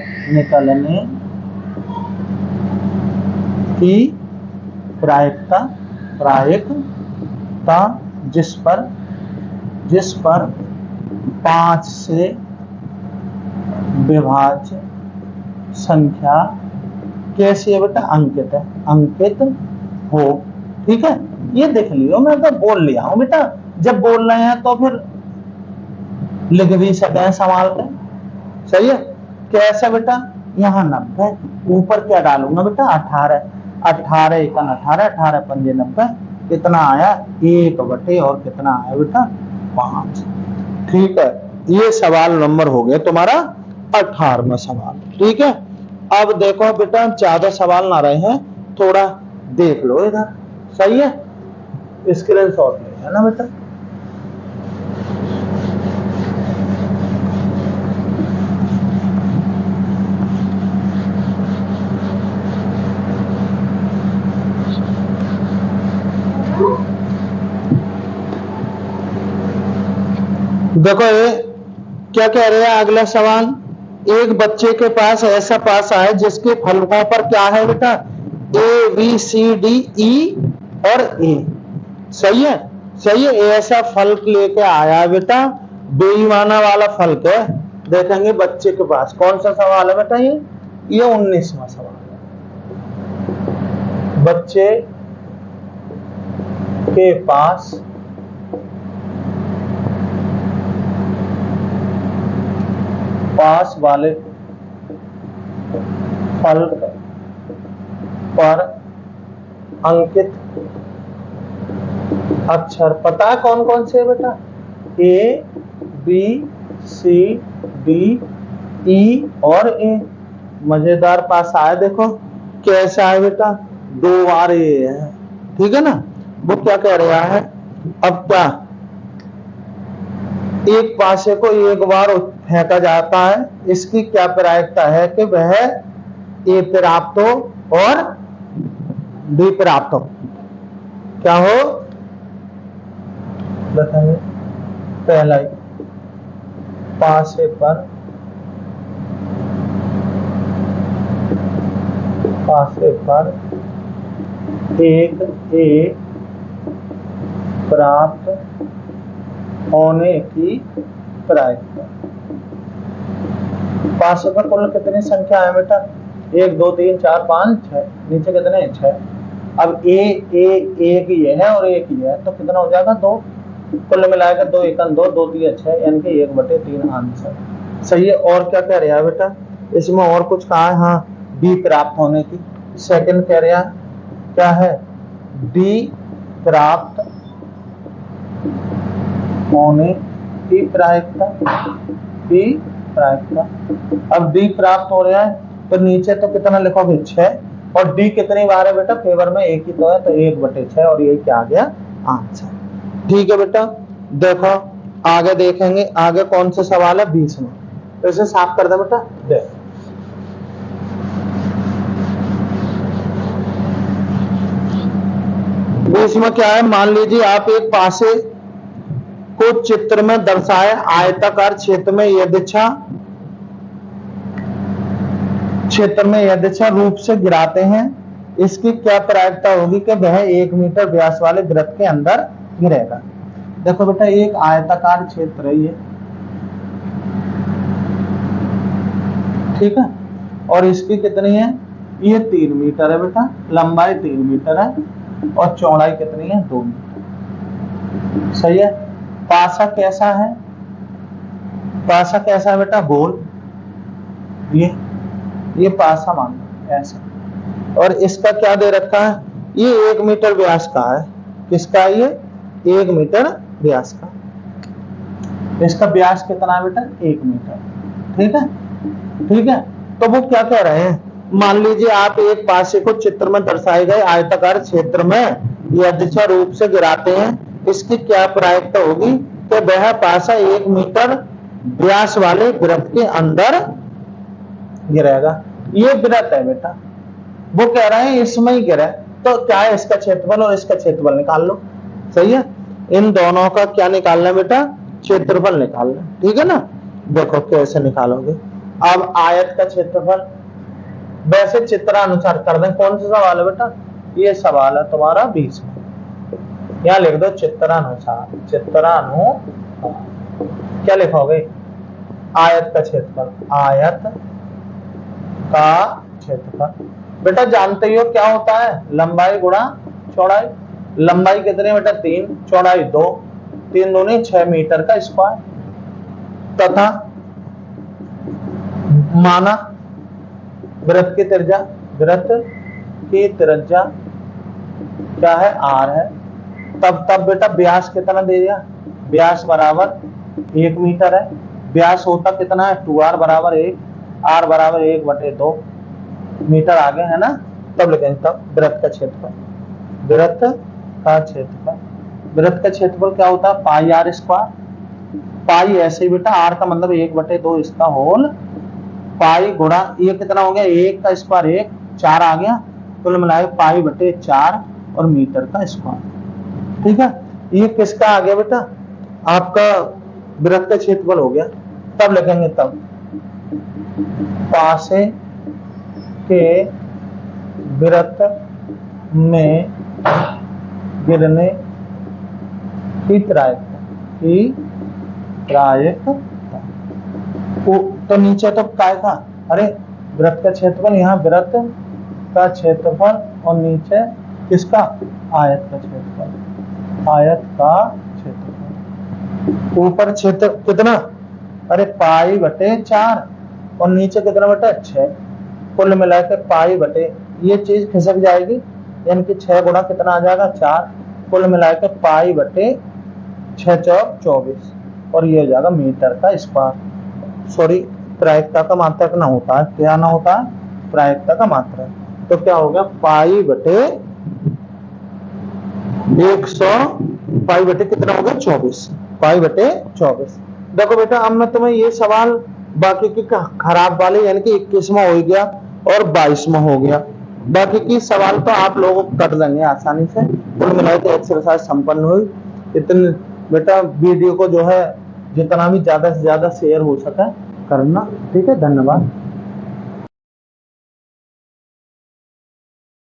जिस पर 5 से विभाज्य संख्या कैसी है बेटा? अंकित हो, ठीक है। ये देख लियो, मैं तो बोल लिया हूं बेटा। जब बोल रहे हैं तो फिर लिख भी सके संभाल के, सही है। कैसे बेटा? यहाँ 90, ऊपर क्या डालूंगा बेटा? 18 18 1 18 18 5 90 कितना आया? 1 और कितना आया बेटा? 5, ठीक है। ये सवाल नंबर हो गया तुम्हारा 18वां सवाल, ठीक है। अब देखो बेटा ज्यादा सवाल ना रहे हैं, थोड़ा देख लो इधर, सही है। स्क्रीनशॉट ले है ना बेटा। देखो ये क्या कह रहे हैं अगला सवाल। एक बच्चे के पास ऐसा पासा है जिसके फलकों पर क्या है बेटा? A B C D E और A, सही है। सही है, ऐसा फल लेके आया बेटा, बेईमाना वाला फल है। देखेंगे बच्चे के पास कौन सा सवाल है बेटा? ये 19वां सवाल है। बच्चे के पास वाले फल पर अंकित अक्षर पता है कौन कौन से है बेटा? A B C D E और A। मजेदार पास आया, देखो कैसा है बेटा? 2 बार ये है, ठीक है ना। वो क्या कह रहा है? अब क्या एक पासे को एक बार फेंका जाता है, इसकी क्या प्रायिकता है कि वह ए प्राप्त हो और बी प्राप्त हो? क्या हो बताइए? पहला पासे पर एक प्राप्त होने की प्रायिकता। पासे पर कुल कितनी संख्या है बेटा? 1 2 3 4 5 6, नीचे कितने? 6। अब एक ये है और एक ये है, तो कितना हो जाएगा? 2। कुल मिलाकर 2 1 2 2 3 6, यानी कि 1/3 आंसर सही है। और क्या कह रहा है बेटा इसमें? और कुछ कहा है? हाँ, बी प्राप्त होने की। सेकंड कह रहा क्या है? डी प्राप्त होने की प्रायिकता। डी प्रायिकता। अब डी प्राप्त हो रहा है तो नीचे तो कितना लिखोगे? 6। और डी कितनी बार है बेटा? फेवर में एक ही तो है, तो 1/6, और ये क्या आ गया? आंसर। ठीक है बेटा, देखो आगे देखेंगे। आगे कौन सा सवाल है? 20 में। तो इसे साफ कर दे बेटा। देख, इसमें क्या है? मान लीजिए आप एक पासे को चित्र में दर्शाए आयताकार क्षेत्र में यदृच्छा रूप से गिराते हैं। इसकी क्या प्रायिकता होगी कि वह 1 मीटर व्यास वाले वृत्त के अंदर गिरेगा। देखो बेटा, एक आयताकार क्षेत्र है ये, ठीक है, और इसकी कितनी है? ये 3 मीटर है बेटा, लंबाई 3 मीटर है और चौड़ाई कितनी है? 2 मीटर। सही है। पासा कैसा है? पासा कैसा है बेटा? गोल। ये पासा मान लो ऐसा। और इसका क्या दे रखा है? ये 1 मीटर व्यास का है। किसका? ये 1 मीटर व्यास का। इसका व्यास कितना है बेटा? 1 मीटर। ठीक है, ठीक है। तो वो क्या कह रहे हैं? मान लीजिए आप एक पासे को चित्र में दर्शाए गए आयताकार क्षेत्र में यदृच्छा रूप से गिराते हैं। इसकी क्या प्रायिकता होगी कि वह पासा 1 मीटर व्यास वाले वृत्त के अंदर गिरेगा। ये वृत्त है बेटा, वो कह रहे हैं इसमें ही गिरे, तो क्या है? इसका क्षेत्रफल और इसका क्षेत्रफल निकाल लो। सही है। इन दोनों का क्या निकालना है बेटा? क्षेत्रफल निकालना। ठीक है ना? देखो कैसे निकालोगे। अब आयत का क्षेत्रफल वैसे चित्रानुसार कर दें। कौन सा सवाल है बेटा? ये सवाल है तुम्हारा 20 में। यहाँ लिख दो चित्रानुसार। क्या लिखोगे? आयत का क्षेत्रफल। आयत का क्षेत्रफल बेटा जानते ही हो क्या होता है? लंबाई गुणा चौड़ाई। लंबाई कितनी बेटा? 3, चौड़ाई 2, 3 दूनी 6 मीटर का स्क्वायर। तथा माना वृत्त की त्रिज्या क्या है? r है। तब बेटा व्यास कितना दे दिया? व्यास बराबर 1 मीटर है। व्यास होता कितना है? 2r बराबर 1, r बराबर 1/2 मीटर आगे है ना? तब लिखेंगे तब वृत्त का क्षेत्रफल। वृत्त का क्षेत्रफल क्या होता है? पाई r स्क्वायर। पाई ऐसे ही बेटा, r का मतलब 1/2 इसका होल पाई गुणा ये कितना हो गया? 1 का स्क्वायर 1, 4 आ गया, कुल मिलाकर पाई/4 और मीटर का स्क्वायर। ठीक है। ये किसका आ गया बेटा? आपका वृत्त का क्षेत्रफल हो गया। तब लिखेंगे तब पासे के वृत्त में गिरने की प्रायिकता। तो नीचे तो काय था? अरे वृत्त का क्षेत्रफल, यहाँ वृत्त का क्षेत्रफल और नीचे किसका? आयत का क्षेत्रफल। आयत का क्षेत्रफल। ऊपर क्षेत्र कितना? अरे पाई/4 और नीचे कितना बेटा? 6। कुल मिलाकर पाई/, ये चीज खिसक जाएगी, यानी कि 6 गुणा कितना आ जाएगा? 4। कुल मिलाकर पाई/6 चौक 24 और ये हो जाएगा मीटर का स्क्वायर। सॉरी, प्रायिकता का मात्रक ना होता है। क्या ना होता है? प्रायिकता का मात्रक। तो क्या होगा? पाई/100 कितना होगा? 24। पाई/24। देखो बेटा, अब मैं तुम्हें ये सवाल बाकी की खराब वाले यानी कि 21वां हो गया और 22वां हो गया। बाकी की सवाल तो आप लोग कर लेंगे आसानी से। कुल मिलाकर एक्सरसाइज संपन्न हुई। इतने बेटा वीडियो को जो है जितना भी ज़्यादा से ज़्यादा शेयर हो सके करना। ठीक है, धन्यवाद।